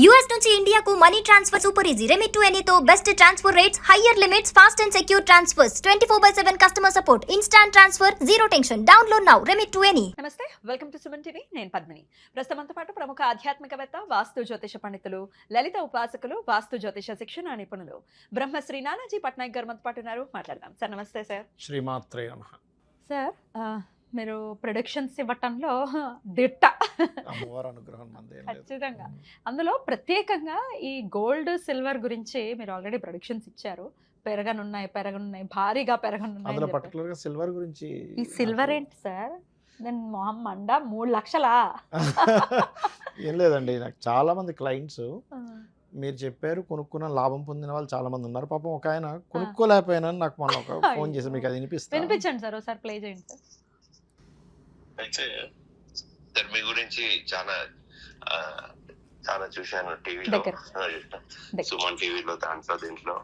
US నుంచి ఇండియాకు money transfer super easy. Remit to ఎనీతో best transfer rates, higher limits, fast and secure transfers, 24/7 customer support, instant transfer, zero tension. Download now remit to any. నమస్తే, welcome to Suman TV. నేను పద్మిని. ప్రస్తుతంతో పాటు ప్రముఖ ఆధ్యాత్మికవేత్త, వాస్తు జ్యోతిష పండితులు, లలిత ఉపాసకులు, వాస్తు జ్యోతిష శిక్షణ నిపుణులు బ్రహ్మశ్రీ నానాజీ పట్నాయక్ గారు మనతో పాటు ఉన్నారు. మాట్లాడదాం సార్. నమస్తే సార్. శ్రీమాత్రే నమః. సార్, మీరు ప్రొడక్షన్స్ ఇవ్వటంలో దిట్ట, అమ్మవారి అనుగ్రహం మందే ఖచ్చితంగా. అందులో ప్రత్యేకంగా ఈ గోల్డ్ సిల్వర్ గురించి మీరు ఆల్రెడీ ప్రొడక్షన్స్ ఇచ్చారు. పెరగనున్నాయి, భారీగా పెరగనున్నాయి. అందులో పర్టికులర్ గా సిల్వర్ గురించి. ఈ సిల్వర్ ఏంటి సార్? నేను మొహం మండ 3 లక్షలా? ఏం లేదండి, నాకు చాలా మంది క్లయింట్స్ మీరు చెప్పారు కొనుక్కున్న లాభం పొందిన వాళ్ళు చాలా మంది ఉన్నారు. పాపం ఒక ఆయన కొనుక్కోలేకపోయినా నాకు మొన్న ఒక ఫోన్ చేసి మీకు అది వినిపించండి సార్, ఒకసారి ప్లే చేయండి సార్. అయితే సార్ మీ గురించి చాలా చాలా చూశాను టీవీలో, సుమన్ టీవీలో, దీంట్లో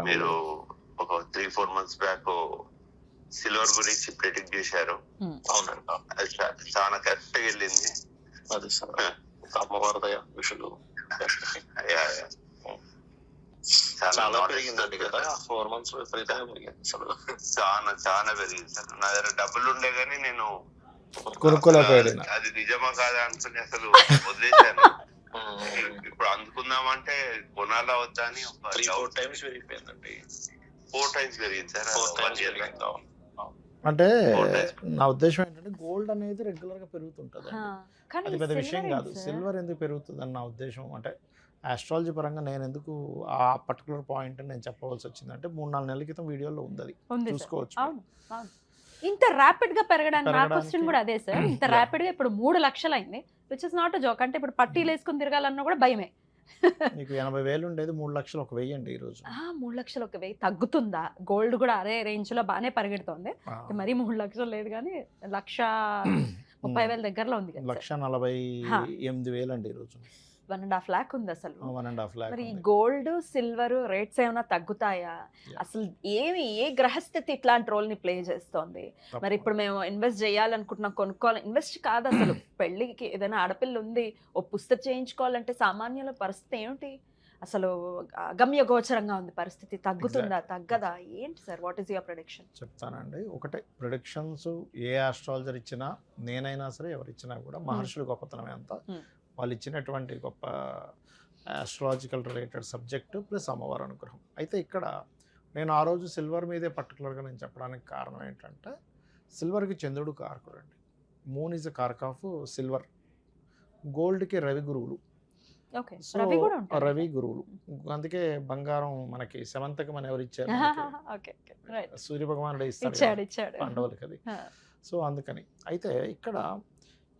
మీరు ఒక 3-4 months బ్యాక్ సిల్వర్ గురించి ప్రెడిక్ట్ చేశారు. అది చాలా కరెక్ట్ గా వెళ్ళింది. అది సార్ అమ్మవారి దయ విషయాలు చాలా పెరిగిందండి కదా. 4 months విపరీతంగా పెరిగింది అసలు. చాలా పెరిగింది సార్. నా దగ్గర డబ్బులు ఉండే గానీ నేను కొనుక్కోలేకపోయాడు. అది నిజమా కాదా అనుకుని అసలు వదిలేశాను. ఇప్పుడు అందుకుందామంటే కొనాలా వద్దా అని 3-4 times పెరిగిపోయిందండి. 4 times పెరిగింది సార్. 4 times పెరిగింది. అంటే నా ఉద్దేశం ఏంటంటే గోల్డ్ అనేది రెగ్యులర్ గా పెరుగుతుంటది, అది పెద్ద విషయం కాదు. సిల్వర్ ఎందుకు పెరుగుతుంది అని నా ఉద్దేశం. అంటే ఆస్ట్రాలజీ పరంగా నేను ఎందుకు ఆ పర్టికులర్ పాయింట్ నేను చెప్పవలసి వచ్చిందంటే 3-4 నెలల క్రితం వీడియోలో ఉంది, అది చూసుకోవచ్చు. ఇంత ర్యాపిడ్ గా పెరగడానికి నా క్వశ్చన్ కూడా అదే సార్. ఇంత ర్యాపిడ్ గా ఇప్పుడు 3 లక్షలు అయింది, which is not a joke. అంటే ఇప్పుడు పట్టీలు వేసుకుని తిరగాలన్నా కూడా భయమే. మీకు 80,000 ఉండేది 3 లక్షలు, 1,000 అండి ఈ రోజు. 3 లక్షలు 1,000 తగ్గుతుందా? గోల్డ్ కూడా అదే రేంజ్ లో బాగానే పరిగెడుతోంది. మరి 3 లక్షలు లేదు కానీ 1,30,000 దగ్గరలో ఉంది. 1,48,000 అండి ఈ రోజు. 1.5 lakh ఉంది అసలు. 1.5 lakh. మరి గోల్డ్ సిల్వర్ రేట్స్ ఏమైనా తగ్గుతాయా? అసలు ఏ గ్రహస్థితి ఇట్లాంటి రోల్ ని ప్లే చేస్తోంది? మరి ఇప్పుడు మేము ఇన్వెస్ట్ చేయాలనుకుంటున్నాం, కొనుక్కోవాలి. ఇన్వెస్ట్ కాదు అసలు, పెళ్లికి ఏదైనా ఆడపిల్ల ఉంది, ఓ పుస్తకం చేయించుకోవాలంటే సామాన్యుల పరిస్థితి ఏమిటి? అసలు అగమ్య గోచరంగా ఉంది పరిస్థితి. తగ్గుతుందా, తగ్గదా? ఏంటి sir, what is your prediction? చెప్తానండి. ఒకటే, ప్రొడిక్షన్స్ ఏ ఆస్ట్రాలజర్ ఇచ్చినా, నేనైనా సరే ఎవరు ఇచ్చినా కూడా మహర్షులు గొప్పతనమే అంతా. వాళ్ళు ఇచ్చినటువంటి గొప్ప ఆస్ట్రాలజికల్ రిలేటెడ్ సబ్జెక్టు ప్లస్ అమ్మవారి అనుగ్రహం. అయితే ఇక్కడ నేను ఆ రోజు సిల్వర్ మీదే పర్టికులర్గా నేను చెప్పడానికి కారణం ఏంటంటే, సిల్వర్కి చంద్రుడు కారకుడు అండి. Moon is a karak of silver. గోల్డ్కి రవి గురువులు. సో రవి గురువులు, అందుకే బంగారం మనకి సెవంతకం అని ఎవరు ఇచ్చారు? సూర్య భగవానుడు ఇస్తాడు పాండవులకి అది. సో అందుకని అయితే ఇక్కడ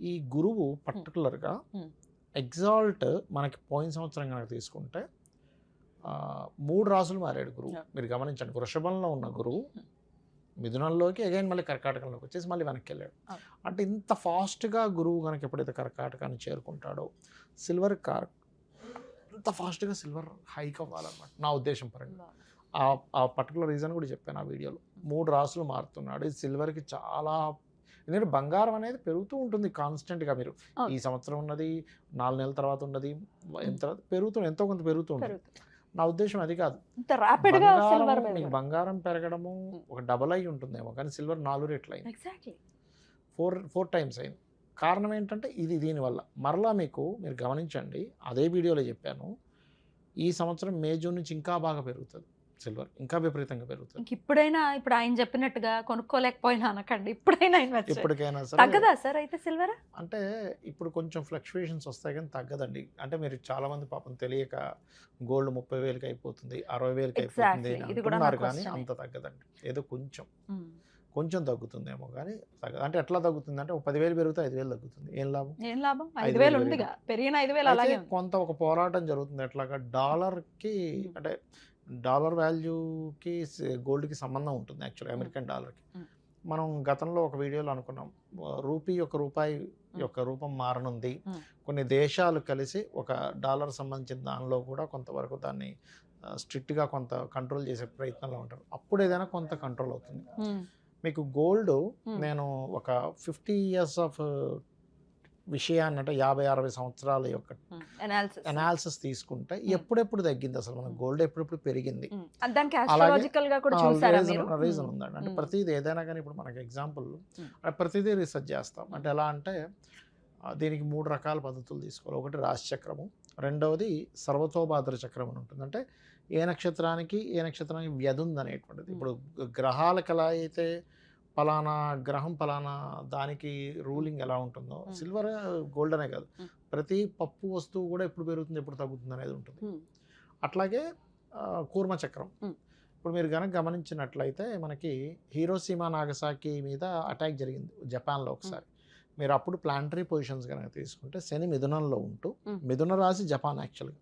ఈ గురువు పర్టికులర్గా ఎగ్జాల్ట్ మనకి పోయిన సంవత్సరం కనుక తీసుకుంటే 3 రాసులు మారాడు గురువు. మీరు గమనించండి, వృషభంలో ఉన్న గురువు మిథునంలోకి అగైన్ మళ్ళీ కర్కాటకంలోకి వచ్చేసి మళ్ళీ వెనక్కి వెళ్ళాడు. అంటే ఇంత ఫాస్ట్గా గురువు కనుక ఎప్పుడైతే కర్కాటకాన్ని చేరుకుంటాడో సిల్వర్ ఇంత ఫాస్ట్గా సిల్వర్ హైక్ అవ్వాలన్నమాట నా ఉద్దేశం పరంగా. ఆ పర్టికులర్ రీజన్ కూడా చెప్పాను ఆ వీడియోలో. 3 రాసులు మారుతున్నాడు. ఇది సిల్వర్కి చాలా, ఎందుకంటే బంగారం అనేది పెరుగుతూ ఉంటుంది కాన్స్టెంట్గా. మీరు ఈ సంవత్సరం ఉన్నది, 4 నెలల తర్వాత ఉన్నది, పెరుగుతుంది, ఎంతో కొంత పెరుగుతూ ఉంటుంది. నా ఉద్దేశం అది కాదు. బంగారం పెరగడము ఒక డబల్ అయి ఉంటుందేమో, కానీ సిల్వర్ 4 రెట్లు అయింది, 4 times అయింది. కారణం ఏంటంటే ఇది దీనివల్ల. మరలా మీరు గమనించండి, అదే వీడియోలో చెప్పాను, ఈ సంవత్సరం మే జూన్ నుంచి ఇంకా బాగా పెరుగుతుంది సిల్వర్, ఇంకా విపరీతంగా పెరుగుతుంది. ఇప్పుడైనా, ఇప్పుడు ఆయన చెప్పినట్టుగా కొనుక్కోలేకపోయినా అనకండి, ఇప్పటికైనా తగ్గదా సార్? అయితే సిల్వర్ అంటే ఇప్పుడు కొంచెం ఫ్లక్చువేషన్స్ వస్తాయి కానీ తగ్గదండి. అంటే మీరు చాలా మంది పాపం తెలియక గోల్డ్ 30,000కి అయిపోతుంది, 60,000కి అయిపోతుంది అంటున్నారు, కానీ అంత తగ్గదండి. ఏదో కొంచెం తగ్గుతుందేమో కానీ తగ్గదు. అంటే ఎట్లా తగ్గుతుంది అంటే, 10,000 పెరిగితే 5,000 తగ్గుతుంది. ఏం లాభం? 5,000 ఉందిగా, పెరిగిన 5,000 అలాగే. కొంత ఒక పోరాటం జరుగుతుంది. ఎట్లాగా డాలర్కి, అంటే డాలర్ వాల్యూకి గోల్డ్కి సంబంధం ఉంటుంది యాక్చువల్గా, అమెరికన్ డాలర్కి. మనం గతంలో ఒక వీడియోలో అనుకున్నాం, రూపాయి యొక్క రూపం మారనుంది. కొన్ని దేశాలు కలిసి ఒక డాలర్ సంబంధించిన దానిలో కూడా కొంతవరకు దాన్ని స్ట్రిక్ట్గా కొంత కంట్రోల్ చేసే ప్రయత్నంలో ఉంటారు. అప్పుడు ఏదైనా కొంత కంట్రోల్ అవుతుంది. మీకు గోల్డ్ నేను ఒక 50 years ఆఫ్ విషయాన్ని అంటే 50-60 సంవత్సరాల యొక్క అనాలిసిస్ అనాలిసిస్ తీసుకుంటే ఎప్పుడెప్పుడు తగ్గింది అసలు మన గోల్డ్ ఎప్పుడెప్పుడు పెరిగింది దానికి ఆస్ట్రాలజికల్ గా కూడా చూసారా మీరు? రీజన్ ఉందండి. అంటే ప్రతిదీ ఏదైనా కానీ ఇప్పుడు మనకి ఎగ్జాంపుల్ ప్రతిదీ రీసెర్చ్ చేస్తాం. అంటే ఎలా అంటే దీనికి 3 రకాల పద్ధతులు తీసుకోవాలి. ఒకటి రాశి చక్రము, రెండవది సర్వతోభాద్ర చక్రం అని ఉంటుంది. అంటే ఏ నక్షత్రానికి వ్యధి ఉంది అనేటువంటిది. ఇప్పుడు గ్రహాలకు ఎలా అయితే పలానా గ్రహం పలానా దానికి రూలింగ్ ఎలా ఉంటుందో సిల్వర్ గోల్డ్ అనే కాదు, ప్రతి పప్పు వస్తువు కూడా ఎప్పుడు పెరుగుతుంది ఎప్పుడు తగ్గుతుంది అనేది ఉంటుంది. అట్లాగే కూర్మ చక్రం. ఇప్పుడు మీరు కనుక గమనించినట్లయితే మనకి హీరోసీమా నాగసాకి మీద అటాక్ జరిగింది జపాన్లో ఒకసారి. మీరు అప్పుడు ప్లానటరీ పొజిషన్స్ కనుక తీసుకుంటే శని మిథునంలో ఉంటూ, మిథున రాశి జపాన్ యాక్చువల్గా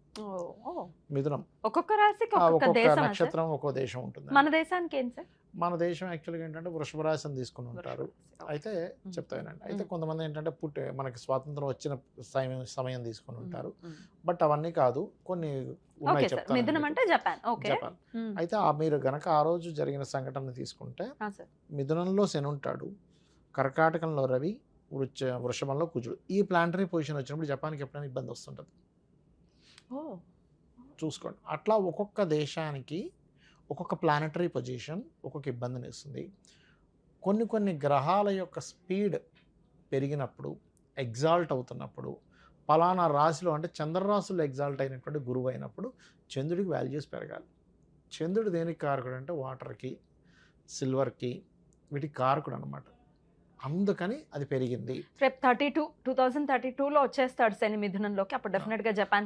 మిథునం, ఒక్కొక్క రాశికి ఒక్కొక్క నక్షత్రం ఒక్కో దేశం ఉంటుంది. మన దేశానికి ఏం సార్? మన దేశం యాక్చువల్గా ఏంటంటే వృషభ రాశిని తీసుకుని ఉంటారు. అయితే చెప్తానండి, అయితే కొంతమంది ఏంటంటే మనకి స్వాతంత్రం వచ్చిన సమయం తీసుకుని ఉంటారు. బట్ అవన్నీ కాదు, కొన్ని ఉన్నాయి చెప్తాను. జపాన్. అయితే మీరు గనక ఆ రోజు జరిగిన సంఘటన తీసుకుంటే మిథునంలో శని ఉంటాడు, కర్కాటకంలో రవి, వృషభంలో కుజుడు. ఈ ప్లానటరీ పొజిషన్ వచ్చినప్పుడు జపాన్కి ఎప్పుడైనా ఇబ్బంది వస్తుంటుంది. చూసుకోండి, అట్లా ఒక్కొక్క దేశానికి ఒక్కొక్క ప్లానటరీ పొజిషన్ ఒక్కొక్క ఇబ్బందిని ఇస్తుంది. కొన్ని గ్రహాల యొక్క స్పీడ్ పెరిగినప్పుడు, ఎగ్జాల్ట్ అవుతున్నప్పుడు, పలానా రాశిలో అంటే చంద్రరాశుల్లో ఎగ్జాల్ట్ అయినటువంటి గురువు అయినప్పుడు చంద్రుడికి వాల్యూస్ పెరగాలి. చంద్రుడు దేనికి కారకుడు అంటే వాటర్కి, సిల్వర్కి, వీటికి కారకుడు అనమాట. అందుకని అది పెరిగింది. రేపు 2032లో వచ్చేస్తాడు శని మిథునంలోకి, అప్పుడు డెఫినెట్ గా జపాన్.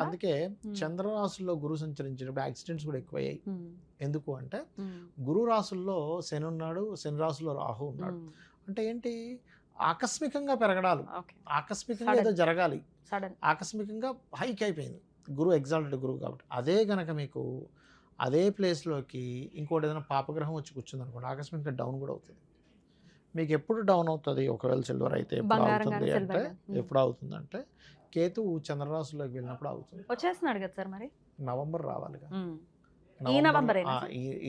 అందుకే చంద్రరాశుల్లో గురు సంచరించినప్పుడు యాక్సిడెంట్స్ కూడా ఎక్కువయ్యాయి. ఎందుకు అంటే గురు రాశుల్లో శని ఉన్నాడు, శని రాశుల్లో రాహు ఉన్నాడు. అంటే ఏంటి, ఆకస్మికంగా పెరగడాలు, ఆకస్మికంగా ఏదో జరగాలి, ఆకస్మికంగా హైక్ అయిపోయింది. గురు ఎగ్జాల్టెడ్ గురువు కాబట్టి. అదే గనక మీకు అదే ప్లేస్లోకి ఇంకోటి ఏదైనా పాపగ్రహం వచ్చి కూర్చుంది అనుకోండి, ఆకస్మికంగా డౌన్ కూడా అవుతుంది. మీకు ఎప్పుడు డౌన్ అవుతుంది ఒకవేళ సిల్వర్ అయితే ఎప్పుడు అవుతుందంటే కేతువు చంద్రరాశుల్లోకి వెళ్ళినప్పుడు అవుతుంది. వచ్చేస్తున్నాడు కదా సార్, మరి నవంబర్ రావాలిగా,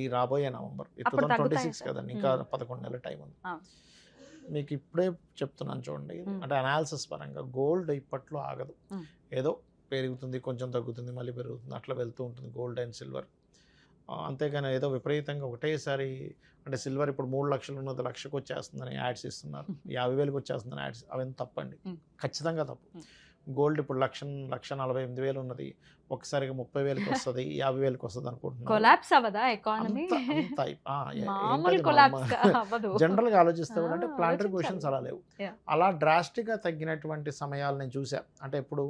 ఈ రాబోయే నవంబర్ 2026 కదండి, ఇంకా 11 నెలల టైం ఉంది. మీకు ఇప్పుడే చెప్తున్నాను చూడండి. అంటే అనాలిసిస్ పరంగా గోల్డ్ ఇప్పట్లో ఆగదు, ఏదో పెరుగుతుంది, కొంచెం తగ్గుతుంది, మళ్ళీ పెరుగుతుంది, అట్లా వెళ్తూ ఉంటుంది గోల్డ్ అండ్ సిల్వర్. అంతేగాని ఏదో విపరీతంగా ఒకటేసారి అంటే సిల్వర్ ఇప్పుడు 3 లక్షలు ఉన్నది 1,00,000కి వచ్చేస్తుందని యాడ్స్ ఇస్తున్నారు, 50,000కి వచ్చేస్తుందని యాడ్స్, అవన్నీ తప్పండి, ఖచ్చితంగా తప్పు. గోల్డ్ ఇప్పుడు 1,48,000 ఉన్నది ఒకసారిగా 30,000కి వస్తుంది, 50,000కి వస్తుంది అనుకుంటున్నాను. జనరల్గా ఆలోచిస్తే కూడా అంటే ప్లానటరీ పొజిషన్స్ అలా లేవు. అలా డ్రాస్టిక్గా తగ్గినటువంటి సమయాలు నేను చూసా. అంటే ఇప్పుడు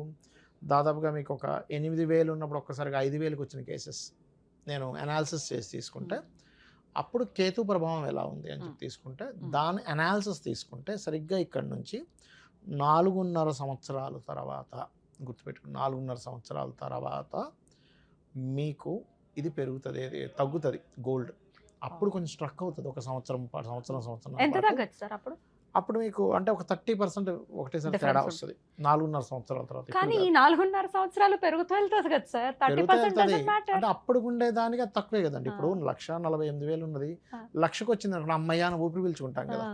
దాదాపుగా మీకు ఒక 8,000 ఉన్నప్పుడు ఒక్కసారిగా 5,000కి వచ్చిన కేసెస్ నేను అనాలిసిస్ చేసి తీసుకుంటే, అప్పుడు కేతు ప్రభావం ఎలా ఉంది అని చెప్పి తీసుకుంటే, దాని అనాలిసిస్ తీసుకుంటే సరిగ్గా ఇక్కడ నుంచి 4.5 సంవత్సరాల తర్వాత, గుర్తుపెట్టుకుని 4.5 సంవత్సరాల తర్వాత మీకు ఇది పెరుగుతుంది, తగ్గుతుంది గోల్డ్. అప్పుడు కొంచెం స్ట్రక్ అవుతుంది, ఒక సంవత్సరం ఎంత తగ్గచ్చు సార్ అప్పుడు? అప్పుడు మీకు అంటే ఒక 30% ఒకటేసారి తేడా వస్తుంది 4.5 సంవత్సరాల తర్వాత. కానీ ఈ 4.5 సంవత్సరాలు పెరుగుతూ వెళ్తుంది కదా సార్, 30% అంటే అప్పుడు ఉండేదానికి అది తక్కువే కదండి. ఇప్పుడు 1,48,000 ఉన్నది 1,00,000కి వచ్చింది అనుకో, అమ్మయ్య అని ఊపిరి పీల్చుకుంటాం కదా.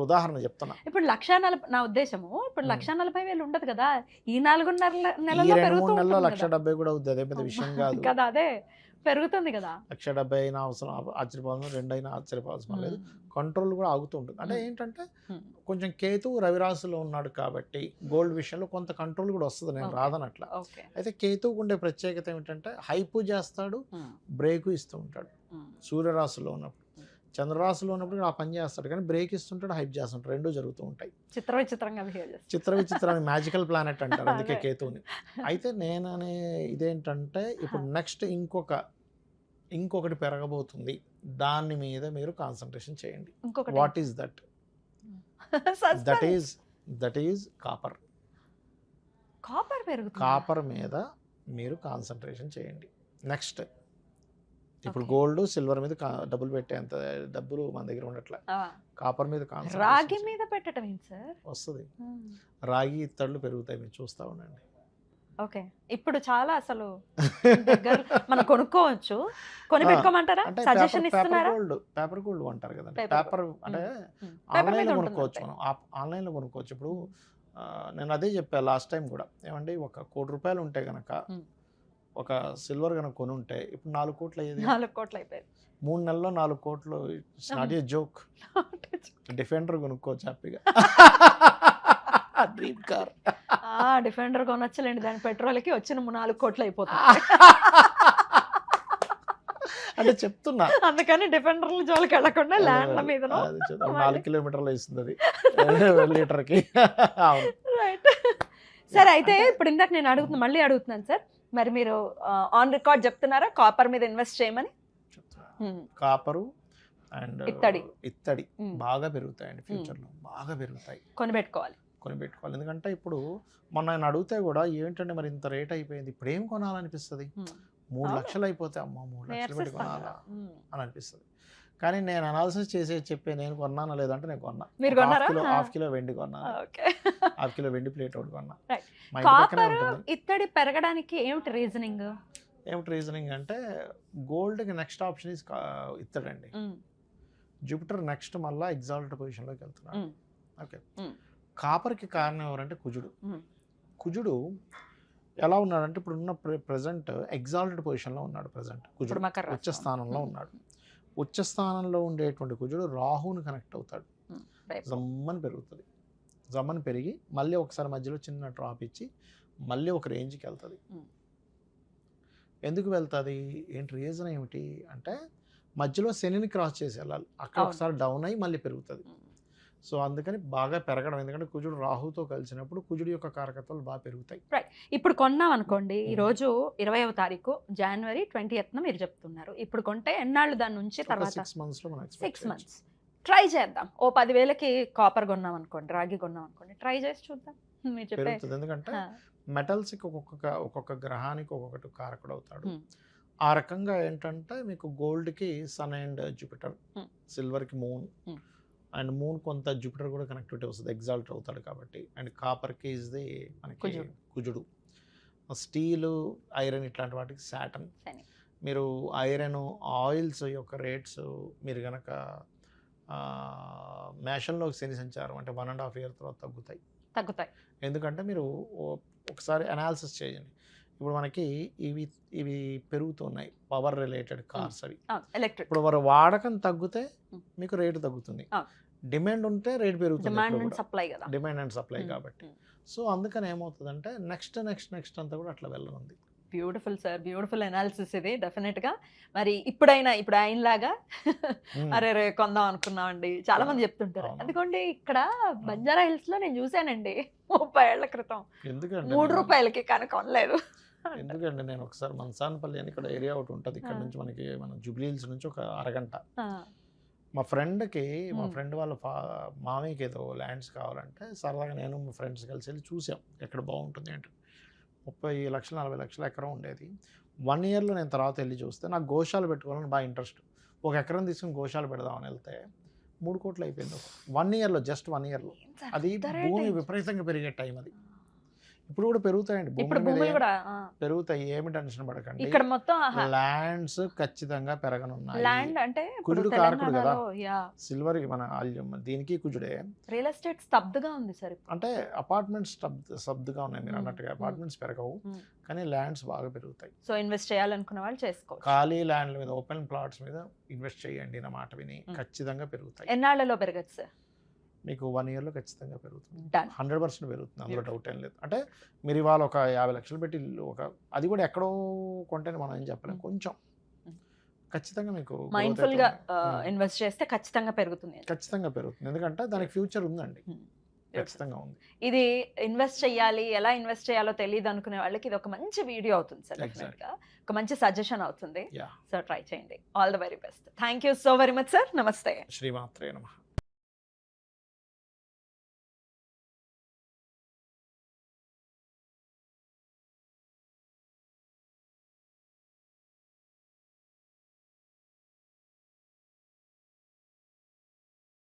ఉదాహరణ చెప్తున్నా. ఇప్పుడు 1,40,000 నా ఉద్దేశము, ఇప్పుడు 1,40,000 ఉండదు కదా, ఈ 4.5 నెలల్లో 2-3 నెలల్లో 1,70,000 కూడా అవుతుంది, అదే పెద్ద విషయం కాదు కదా, అదే పెరుగుతుంది కదా. 1,70,000 అయినా అవసరం ఆశ్చర్యపోవాల్సిన, 2 అయినా ఆశ్చర్యపోవాల్సిన లేదు. కంట్రోల్ కూడా ఆగుతూ ఉంటుంది. అంటే ఏంటంటే కొంచెం కేతువు రవిరాశిలో ఉన్నాడు కాబట్టి గోల్డ్ విషయంలో కొంత కంట్రోల్ కూడా వస్తుంది, నేను రాదనట్లా. అయితే కేతువుకు ఉండే ప్రత్యేకత ఏమిటంటే హైపు చేస్తాడు, బ్రేకు ఇస్తూ ఉంటాడు. సూర్యరాశిలో ఉన్నప్పుడు, చంద్రరాశిలో ఉన్నప్పుడు ఆ పని చేస్తాడు, కానీ బ్రేక్ ఇస్తుంటాడు, హైప్ చేస్తుంటాడు, రెండూ జరుగుతూ ఉంటాయి. చిత్ర విచిత్రాన్ని మ్యాజికల్ ప్లానెట్ అంటారు అందుకే కేతువుని. అయితే నేననే ఇదేంటంటే ఇప్పుడు నెక్స్ట్ ఇంకొకటి పెరగబోతుంది, దాని మీద మీరు కాన్సన్ట్రేషన్ చేయండి. What is that? That is copper. Copper మీద మీరు కాన్సన్ట్రేషన్ చేయండి. నెక్స్ట్ ఇప్పుడు గోల్డ్ సిల్వర్ మీద డబ్బులు పెట్టేంత డబ్బులు మన దగ్గర ఉండట్లే, కాపర్ మీద రాగి మీద పెట్టడం ఏంటి సార్? వస్తుంది, రాగి ఇత్తళ్ళు పెరుగుతాయి, మీరు చూస్తూ ఉండండి. ఓకే, ఇప్పుడు చాలా అసలు మనం కొనుక్కోవచ్చు, కొని పెట్టుకోమంటారా? సజెషన్ ఇస్తున్నారా? పేపర్ గోల్డ్ అంటారు కదండి. పేపర్ అంటే ఆన్లైన్లో కొనుక్కోవచ్చు, మనం ఆన్లైన్లో కొనుక్కోవచ్చు. ఇప్పుడు నేను అదే చెప్పాను లాస్ట్ టైం కూడా, ఏమండి ఒక ₹1,00,00,000 ఉంటే కనుక ఒక సిల్వర్ కనుక కొని ఉంటే ఇప్పుడు 4 కోట్లు అయ్యేది. 4 కోట్లు అయిపోయింది. 3 నెలల్లో 4 కోట్లు. It's not a joke. Defender కొనుక్కోవచ్చు హ్యాపీగా. Dream car. డిఫెండర్ కొనొచ్చలేండి, దాని పెట్రోల్కి వచ్చిన 4 కోట్లు అయిపోతుంది. అంటే చెప్తున్నా, అందుకని డిఫెండర్ల జోలికి వెళ్ళకుండా ల్యాండ్ల మీద 4 కిలోమీటర్లు వేస్తుంది అది లీటర్కి. అవును. రైట్. సార్ అయితే ఇప్పుడు ఇందాక నేను మళ్ళీ అడుగుతున్నాను సార్, మరి మీరు ఆన్ రికార్డ్ చెప్తున్నారా కాపర్ మీద ఇన్వెస్ట్ చేయమని? కాపరు అండ్ ఇత్తడి బాగా పెరుగుతాయండి ఫ్యూచర్లో, బాగా పెరుగుతాయి. కొనిపెట్టుకోవాలి. ఎందుకంటే ఇప్పుడు మొన్న ఆయన అడిగితే కూడా ఏంటంటే మరి ఇంత రేట్ అయిపోయింది, ఇప్పుడు ఏం కొనాలనిపిస్తుంది? 3 లక్షలు అయిపోతే అమ్మ 3 లక్షలు పెట్టి కొనాలా అని అనిపిస్తుంది. కానీ నేను అనాలిసిస్ చేసి చెప్పే, నేను కొన్నానా లేదంటే నేను కొన్నా. హాఫ్ కిలో వెండి కొన్నాను, హాఫ్ కిలో వెండి ప్లేట్ ఒకటి కొన్నా. ఇత్తడి పెరగడానికి ఏమిటి రీజనింగ్? అంటే గోల్డ్కి నెక్స్ట్ ఆప్షన్ ఇస్ ఇత్తడండి. జూపిటర్ నెక్స్ట్ మళ్ళీ ఎగ్జాల్ట్ పొజిషన్లోకి వెళ్తున్నాడు. ఓకే. కాపర్కి కారణం ఎవరంటే కుజుడు ఎలా ఉన్నాడంటే ఇప్పుడు ఉన్న ప్రెసెంట్ ఎగ్జాల్టెడ్ పొజిషన్లో ఉన్నాడు. ప్రెసెంట్ కుజుడు ఉచ్చ స్థానంలో ఉన్నాడు. ఉచ్చ స్థానంలో ఉండేటువంటి కుజుడు రాహుని కనెక్ట్ అవుతాడు. జమ్మని పెరుగుతుంది. జమ్మని పెరిగి మళ్ళీ ఒకసారి మధ్యలో చిన్న డ్రాప్ ఇచ్చి మళ్ళీ ఒక రేంజ్కి వెళ్తుంది. ఎందుకు వెళ్తుంది ఏంటి రీజన్ ఏమిటి అంటే మధ్యలో శనిని క్రాస్ చేసి వెళ్ళాలి, అక్కడ ఒకసారి డౌన్ అయ్యి మళ్ళీ పెరుగుతుంది. సో అందుకని బాగా పెరగడం, ఎందుకంటే కుజుడు రాహుతో కలిసినప్పుడు కుజుడు యొక్క కారకత్వాలు బాగా పెరుగుతాయి. రైట్. ఇప్పుడు కొన్నాం అనుకోండి, ఈరోజు 20వ తారీఖు జనవరి 20th మీరు చెప్తున్నారు. ఇప్పుడు కొంటే ఎన్నాళ్ళు దాని నుంచి తర్వాత 6 monthsలో మనం 6 months ట్రై చేద్దాం. ఓ 10,000కి కాపర్ కొన్నాం అనుకోండి, రాగి కొన్నాం అనుకోండి, ట్రై చేసి చూద్దాం. మీరు చెప్పే పెరుగుతుంది. ఎందుకంటే మెటల్స్కి ఒక్కొక్క గ్రహానికి ఒక్కొక్కటి కారకుడు అవుతాడు. ఆ రకంగా ఏంటంటే మీకు గోల్డ్కి సన్ అండ్ జూపిటర్, సిల్వర్కి మూన్, అండ్ మూన్ కొంత జూపిటర్ కూడా కనెక్టివిటీ వస్తుంది, ఎగ్జాల్ట్ అవుతాడు కాబట్టి. అండ్ కాపర్కి ఇస్ ది మనకి కుజుడు. స్టీలు, ఐరన్ ఇట్లాంటి వాటికి సాటర్న్. మీరు ఐరన్ ఆయిల్స్ యొక్క రేట్స్ మీరు కనుక మేషంలోకి శని సంచారం అంటే 1.5 year తర్వాత తగ్గుతాయి. ఎందుకంటే మీరు ఒకసారి అనాలిసిస్ చేయండి. ఇప్పుడు మనకి ఇవి పెరుగుతున్నాయి, పవర్ రిలేటెడ్ కార్స్ అవి. ఇప్పుడు వారి వాడకం తగ్గితే మీకు రేటు తగ్గుతుంది, డిమాండ్ ఉంటే రేట్ పెరుగుతుంది. డిమాండ్ అండ్ సప్లై కాబట్టి. సో అందుకని ఏమవుతుందంటే నెక్స్ట్ అంతా కూడా అట్లా వెళ్ళనుంది. బ్యూటిఫుల్ సార్, బ్యూటిఫుల్ అనాలిసిస్ ఇది డెఫినెట్గా. మరి ఇప్పుడు ఆయనలాగా అరే కొందాం అనుకున్నామండి చాలా మంది చెప్తుంటారు. అందుకోండి ఇక్కడ బంజారా హిల్స్ లో నేను చూసానండి 30 ఏళ్ల క్రితం ₹3 కానీ కొనలేదు. ఎందుకంటే నేను ఒకసారి మనసానపల్లి అని ఇక్కడ ఏరియా ఒకటి ఉంటుంది, ఇక్కడ నుంచి మనకి మన జూబ్లీ హిల్స్ నుంచి ఒక అరగంట. మా ఫ్రెండ్ వాళ్ళ మామయ్యకి ఏదో ల్యాండ్స్ కావాలంటే సరదాగా నేను మా ఫ్రెండ్స్ కలిసి వెళ్ళి చూసాం ఎక్కడ బాగుంటుంది అంటే 30 లక్షలు 40 లక్షల ఎకరం ఉండేది. 1 yearలో నేను తర్వాత వెళ్ళి చూస్తే నాకు గోశాల పెట్టుకోవాలని బాగా ఇంట్రెస్ట్. ఒక ఎకరం తీసుకుని గోశాల పెడదామని వెళ్తే 3 కోట్లు అయిపోయింది 1 yearలో, జస్ట్ 1 yearలో. అది భూమి విపరీతంగా పెరిగే టైం అది. ఇప్పుడు కూడా పెరుగుతాయండి, భూమి పెరుగుతాయి, ఏమి టెన్షన్ పడకండి. ఇక్కడ మొత్తం ల్యాండ్స్ ఖచ్చితంగా పెరగనున్నాయి. ల్యాండ్ అంటే కుజుడు కారకుడు కదా, సిల్వర్ మన దీనికి కుజుడే. రియల్ ఎస్టేట్ స్తబ్దుగా ఉంది సార్. అంటే అపార్ట్మెంట్స్ స్తబ్దుగా ఉన్నాయి మీరు అన్నట్టుగా. అపార్ట్మెంట్స్ పెరగవు కానీ ల్యాండ్స్ బాగా పెరుగుతాయి. సో ఇన్వెస్ట్ చేయాలనుకున్న వాళ్ళు చేసుకోవచ్చు. ఖాళీ ల్యాండ్ల మీద, ఓపెన్ ప్లాట్స్ మీద ఇన్వెస్ట్ చేయండి నా మాట విని, ఖచ్చితంగా పెరుగుతాయి. ఎన్నాళ్లలో పెరగచ్చు సార్? మీకు 1 yearలో ఖచ్చితంగా పెరుగుతుంది, 100% పెరుగుతుంది, అందులో డౌట్ ఏం లేదు. అంటే మీరు ఇవాళ ఒక 50 లక్షలు పెట్టి అది కూడా ఎక్కడో కొంటేనే మనం ఏం చెప్పలేము, కొంచెం ఖచ్చితంగా మీకు మైండ్ఫుల్ గా ఇన్వెస్ట్ చేస్తే ఖచ్చితంగా పెరుగుతుంది. ఎందుకంటే దానికి ఫ్యూచర్ ఉందండి, ఖచ్చితంగా ఉంది. ఇది ఇన్వెస్ట్ చేయాలి, ఎలా ఇన్వెస్ట్ చేయాలో తెలియదు అనుకునే వాళ్ళకి ఇది ఒక మంచి వీడియో అవుతుంది సార్, డెఫినెట్ గా ఒక మంచి సజెషన్ అవుతుంది. సో ట్రై చేయండి. All the very best. Thank you so very much sir. నమస్తే. శ్రీమాత్రే నమః.